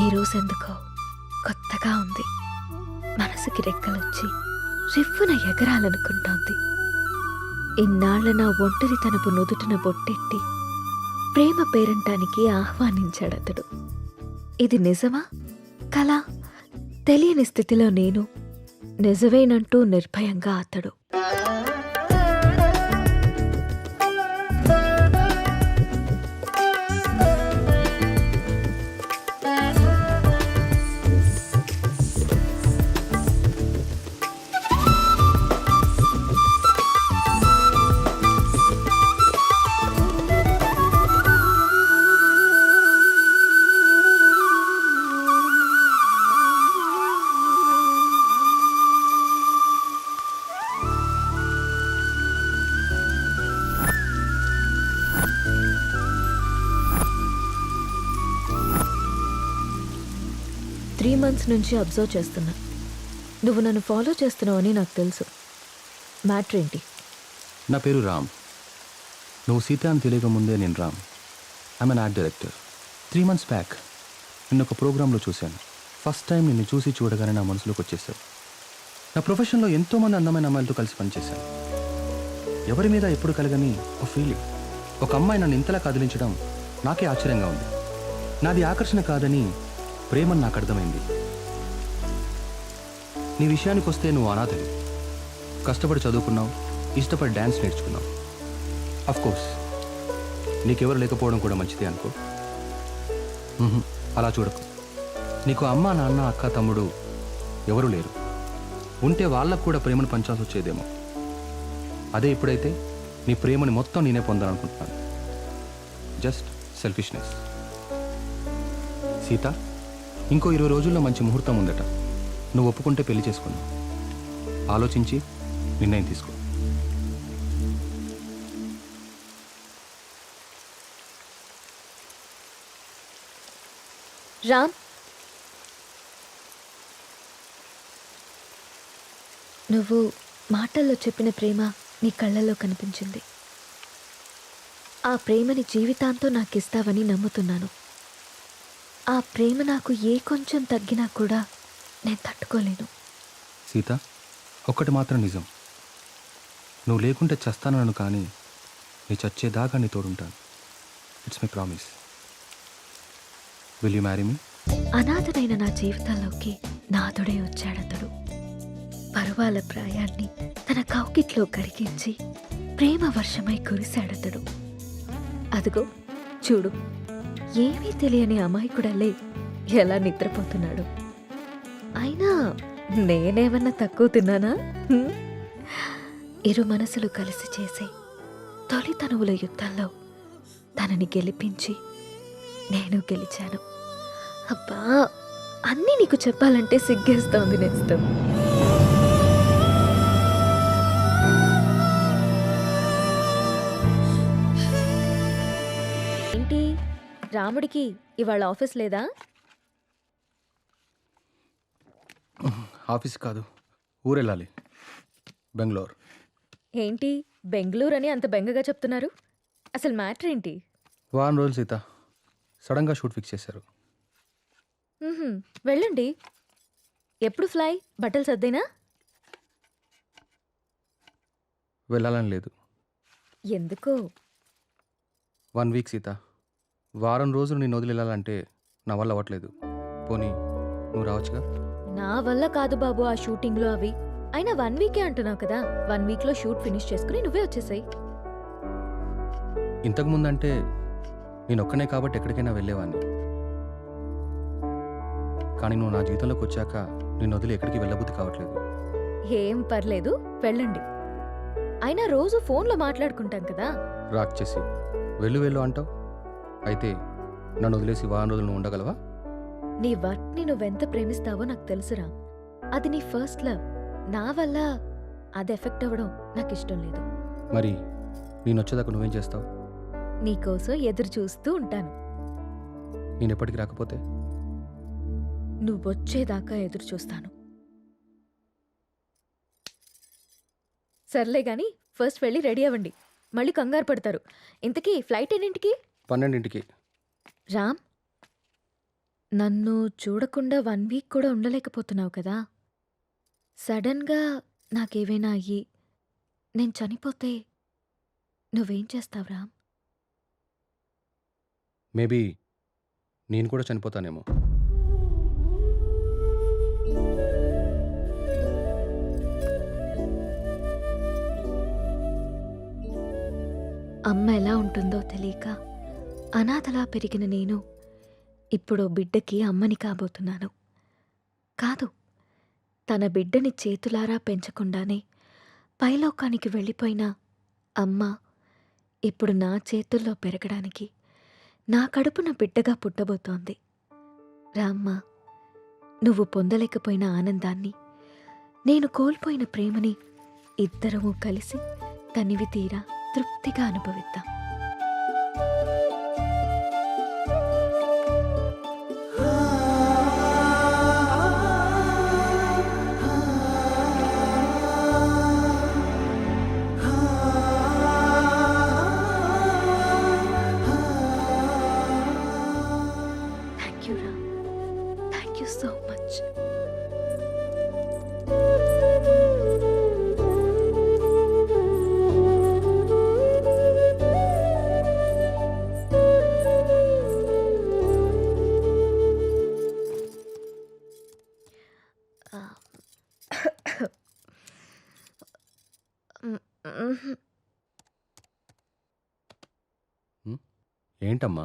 ఈ రోజెందుకో కొత్తగా ఉంది. మనసుకి రెక్కలొచ్చి రివ్వున ఎగరాలనుకుంటోంది. ఇన్నాళ్ల నా ఒంటరితనపు నుదుటిన బొట్టెట్టి ప్రేమ పేరంటానికి ఆహ్వానించాడతడు. ఇది నిజమా కలా తెలియని స్థితిలో నేను, నిజమేనంటూ నిర్భయంగా అతడు. months నుంచి అబ్జర్వ్ చేస్తున్నా. నువ్వు నన్ను ఫాలో చేస్తున్నావు అని నాకు తెలుసు. మ్యాటర్ ఏంటి? నా పేరు రామ్. నువ్వు సీత అని తెలియక ముందే నేను Ram. I'm an art director. 3 months back నిన్ను ఒక ప్రోగ్రాంలో చూశాను. ఫస్ట్ టైం నిన్ను చూసి చూడగానే నా మనసులోకి వచ్చేసావు. నా ప్రొఫెషన్లో ఎంతోమంది అందమైన అమ్మాయిలతో కలిసి పనిచేశాను. ఎవరి మీద ఎప్పుడు కలగని ఒక ఫీలింగ్. ఒక అమ్మాయి నన్ను ఇంతలా కదిలించడం నాకే ఆశ్చర్యంగా ఉంది. నాది ఆకర్షణ కాదని ప్రేమని నాకు అర్థమైంది. నీ విషయానికి వస్తే నువ్వు అనాథవి. కష్టపడి చదువుకున్నావు, ఇష్టపడి డ్యాన్స్ నేర్చుకున్నావు. అఫ్కోర్స్ నీకెవరు లేకపోవడం కూడా మంచిదే అనుకో. అలా చూడకు. నీకు అమ్మ, నాన్న, అక్క, తమ్ముడు ఎవరూ లేరు. ఉంటే వాళ్ళకు కూడా ప్రేమను పంచాల్సి వచ్చేదేమో. అదే ఇప్పుడైతే నీ ప్రేమని మొత్తం నేనే పొందాలనుకుంటున్నాను. Just selfishness. సీత, ఇంకో 20 రోజుల్లో మంచి ముహూర్తం ఉందట. నువ్వు ఒప్పుకుంటే పెళ్లి చేసుకున్నావు. ఆలోచించి నిర్ణయం తీసుకో. రామ్, నువ్వు మాటల్లో చెప్పిన ప్రేమ నీ కళ్ళల్లో కనిపించింది. ఆ ప్రేమని జీవితాంతో నాకు ఇస్తావని నమ్ముతున్నాను. ఆ ప్రేమ నాకు ఏ కొంచెం తగ్గినా కూడా నేను తట్టుకోలేను. సీత, ఒక్కటి మాత్రం నిజం. నువ్వు లేకుంటే చస్తానను, కానీ నీ చచ్చేదాకా నీ తోడుంటాను. It's my promise. Will you marry me? అనాథనైన నా జీవితంలోకి నాథుడే వచ్చాడతడు. పరువాల ప్రాయాన్ని తన కౌకిట్లో కరిగించి ప్రేమ వర్షమై కురిశాడతడు. అదిగో చూడు, ఏమీ తెలియని అమాయకుడల్లే ఎలా నిద్రపోతున్నాడు. అయినా నేనేమన్నా తక్కువ తిన్నానా? ఇరు మనసులు కలిసి చేసే తొలి తనువుల యుద్ధంలో తనని గెలిపించి నేను గెలిచాను. అబ్బా, అన్నీ నీకు చెప్పాలంటే సిగ్గేస్తోంది నేస్తం. ఏంటి రాముడికి ఇవాళ ఆఫీస్ లేదా? ఆఫీస్ కాదు, ఊరెళ్ళాలి. బెంగళూరు. ఏంటి బెంగళూరు అని అంత బెంగగా చెప్తున్నారు? అసలు మ్యాటర్ ఏంటి? 1 వారం రోజులు సీత. సడన్గా షూట్ ఫిక్స్ చేశారు. వెళ్ళండి. ఎప్పుడు ఫ్లై? బట్టలు సర్దేనా? వెళ్ళాలని లేదు. ఎందుకో? 1 వీక్ సీత. 1 వారం రోజులు నేను వదిలి వెళ్ళాలంటే నా వల్ల అవ్వట్లేదు. పోనీ నువ్వు రావచ్చుగా? నా వల్ల కాదు బాబు ఆ షూటింగ్లో అవి. అయినా 1 వీకే అంటున్నావు కదా. 1 వీక్లో షూట్ ఫినిష్ చేసుకుని నువ్వే వచ్చేసాయి. ఇంతకుముందంటే నేను ఒక్కనే కాబట్టి ఎక్కడికైనా వెళ్ళేవాడిని. కానీ నువ్వు నా జీవితంలోకి వచ్చాక నేను వదిలి ఎక్కడికి వెళ్ళబుద్ధి కావట్లేదు. ఏం పర్లేదు, వెళ్ళండి. అయినా రోజు ఫోన్లో మాట్లాడుకుంటాం కదా. రాక్ చేసి వెళ్ళు వెళ్ళు అంటావు. అయితే నన్ను వదిలేసి 1 వారం రోజులు నువ్వు ఉండగలవా? నీ వర్క్ని నువ్వెంత ప్రేమిస్తావో నాకు తెలుసురా. అది నీ ఫస్ట్ లవ్. నా వల్ల అది ఎఫెక్ట్ అవ్వడం నాకు ఇష్టం లేదు. మరి నేను వచ్చేదాకా నువ్వేం చేస్తావు? నీకోసం ఎదురు చూస్తూ ఉంటాను. నేను ఎప్పటికి రాకపోతే? నువ్వొచ్చేదాకా ఎదురు చూస్తాను. సర్లే గాని ఫస్ట్ వెళ్ళి రెడీ అవ్వండి. మళ్ళీ కంగారు పడతారు. ఇంతకీ ఫ్లైట్ ఎన్నింటికి? 12ంటికి. రామ్, నన్ను చూడకుండా 1 వీక్ కూడా ఉండలేకపోతున్నావు కదా! సడన్‌గా నాకేవైనా అయ్యి నేను చనిపోతే నువ్వేం చేస్తావు రామ్? మేబీ నేను కూడా చనిపోతానేమో. అమ్మ ఎలా ఉంటుందో తెలియక అనాథలా పెరిగిన నేను ఇప్పుడో బిడ్డకి అమ్మని కాబోతున్నాను. కాదు, తన బిడ్డని చేతులారా పెంచకుండానే పైలోకానికి వెళ్ళిపోయిన అమ్మ ఇప్పుడు నా చేతుల్లో పెరగడానికి నా కడుపున బిడ్డగా పుట్టబోతోంది. రామ్మ, నువ్వు పొందలేకపోయిన ఆనందాన్ని, నేను కోల్పోయిన ప్రేమని ఇద్దరము కలిసి తనివి తీరా తృప్తిగా అనుభవిద్దాం. Thank you Ram, thank you so much. ఏంటమ్మా?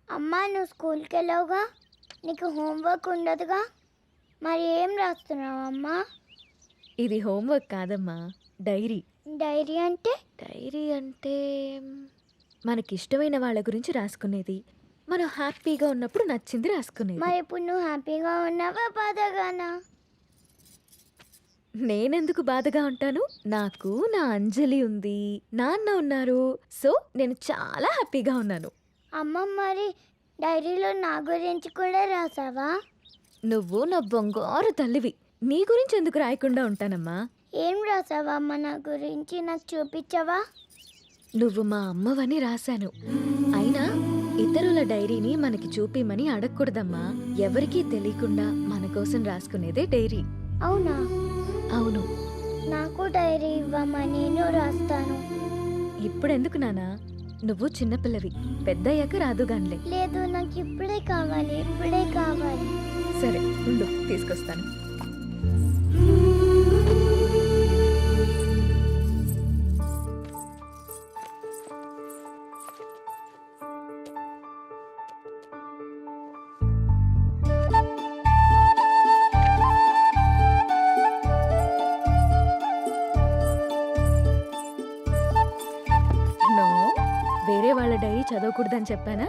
అమ్మా, నువ్వు స్కూల్కి వెళ్ళావుగా, నీకు హోంవర్క్ ఉండదుగా, మరి ఏం రాస్తున్నావు అమ్మా? ఇది హోంవర్క్ కాదమ్మా, డైరీ. డైరీ అంటే? డైరీ అంటే మనకిష్టమైన వాళ్ళ గురించి రాసుకునేది. మనం హ్యాపీగా ఉన్నప్పుడు నచ్చింది రాసుకునేది. మరి ఇప్పుడు నువ్వు హ్యాపీగా ఉన్నావా, బాధగానా? నేనెందుకు బాధగా ఉంటాను? నాకు నా అంజలి ఉంది, నాన్న ఉన్నారు. సో నేను చాలా హ్యాపీగా ఉన్నాను. అమ్మ, మరి డైరీలో నా గురించి కూడా రాసావా? నువ్వు నా బంగారు తల్లివి, నీ గురించి ఎందుకు రాయకుండా ఉంటానమ్మా? ఏం రాసావా అమ్మ నా గురించి, నాకు చూపించవా? నువ్వు మా అమ్మవని రాశాను. అయినా ఇతరుల డైరీని మనకి చూపిమని అడగకూడదమ్మా. ఎవరికీ తెలియకుండా మన కోసం రాసుకునేదే డైరీ. అవునా? అవును. నాకు డైరీ ఇవ్వమ్మా, నేను రాస్తాను. ఇప్పుడెందుకు నానా? నువ్వు చిన్నపిల్లవి, పెద్దయ్యాక రాదుగాన్లే. లేదు, నాకు ఇప్పుడే కావాలి, ఇప్పుడే కావాలి. సరే ఉండు, తీసుకొస్తాను. వేరే వాళ్ళ డైరీ చదవకూడదని చెప్పానా?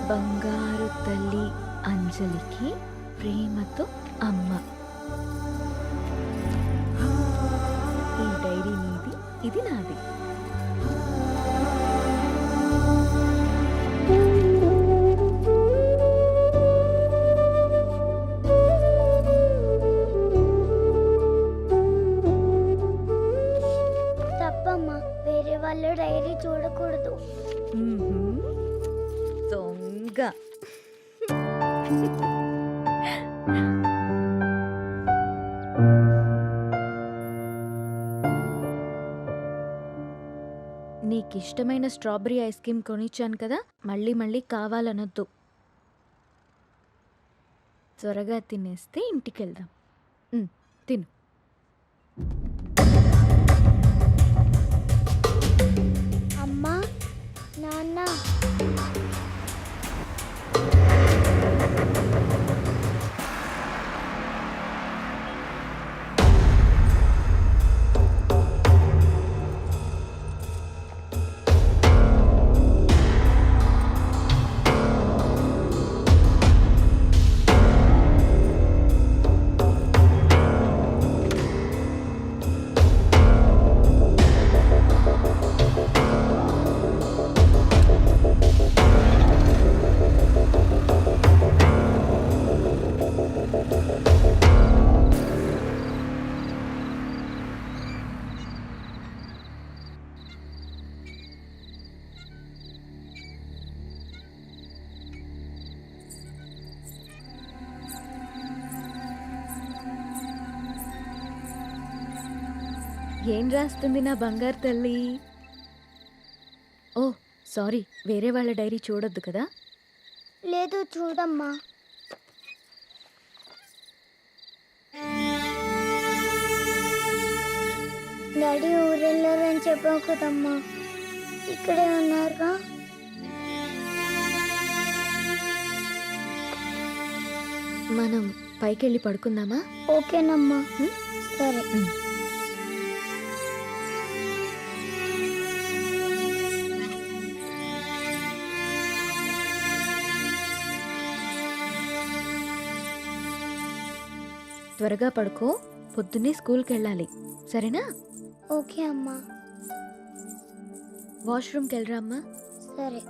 బంగారు తల్లి అంజలికి ప్రేమతో అమ్మ. ఈ డైరీ నీది, ఇది నాది. వేరే వాళ్ళ డైరీ చూడకూడదు. దొంగ. నీకిష్టమైన స్ట్రాబెరీ ఐస్ క్రీమ్ కొనిచ్చాను కదా, మళ్ళీ మళ్ళీ కావాలనొద్దు. త్వరగా తినేస్తే ఇంటికెళ్దాం. తిను. అమ్మా, నాన్న. ఏం రాస్తుంది నా బంగారు తల్లి? ఓ సారీ, వేరే వాళ్ళ డైరీ చూడొద్దు కదా. లేదు చూడమ్మా. డాడీ ఊరెళ్ళారని చెప్పావు కదమ్మా, ఇక్కడే ఉన్నారుగా. మనం పైకెళ్ళి పడుకుందామా? ఓకేనమ్మా. సరే. త్వరగా పడుకో, పొద్దున్నే స్కూల్కి వెళ్ళాలి, సరేనా? ఓకే అమ్మా. వాష్రూమ్కి వెళ్ళరా అమ్మా. సరే.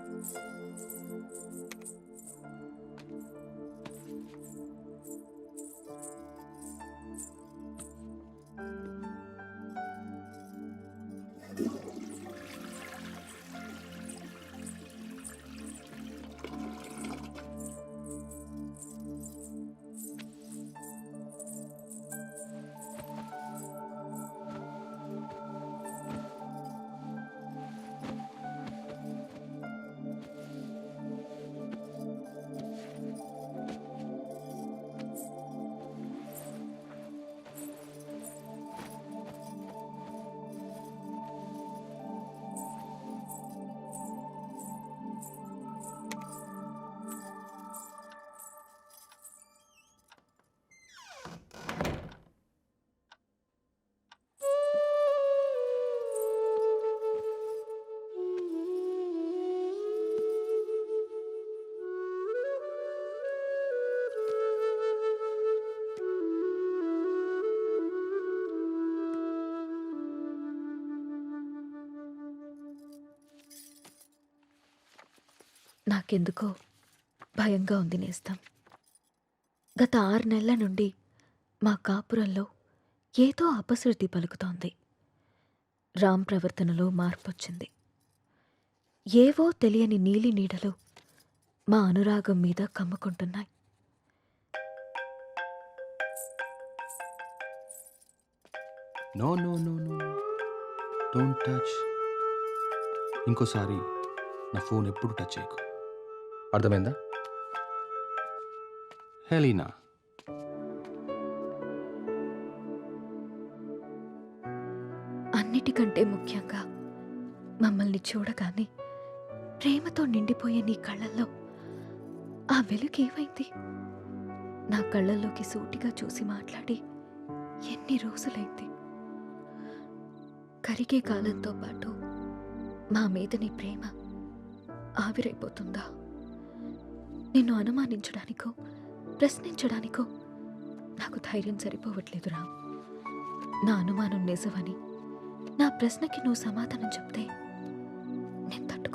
నాకెందుకో భయంగా ఉంది నేస్తం. గత 6 నెలల నుండి మా కాపురంలో ఏదో అపశృతి పలుకుతోంది. రామ్ ప్రవర్తనలో మార్పొచ్చింది. ఏవో తెలియని నీలి నీడలు మా అనురాగం మీద కమ్ముకుంటున్నాయి. No no no no, don't touch. ఇంకోసారి నా ఫోన్ ఎప్పుడు టచ్ చేయకు, అర్థమైందా? హెలీనా, అన్నిటికంటే ముఖ్యంగా మమ్మల్ని చూడగానే ప్రేమతో నిండిపోయే నీ కళ్ళల్లో ఆ వెలుగు ఏమైంది? నా కళ్ళల్లోకి సూటిగా చూసి మాట్లాడి ఎన్ని రోజులైంది? కరిగే కాలంతో పాటు మా మీద నీ ప్రేమ ఆవిరైపోతుందా? నిన్ను అనుమానించడానికో ప్రశ్నించడానికో నాకు ధైర్యం సరిపోవట్లేదు రామ్. నా అనుమానం నిజమని, నా ప్రశ్నకి నువ్వు సమాధానం చెప్తే నేను తట్టుకో.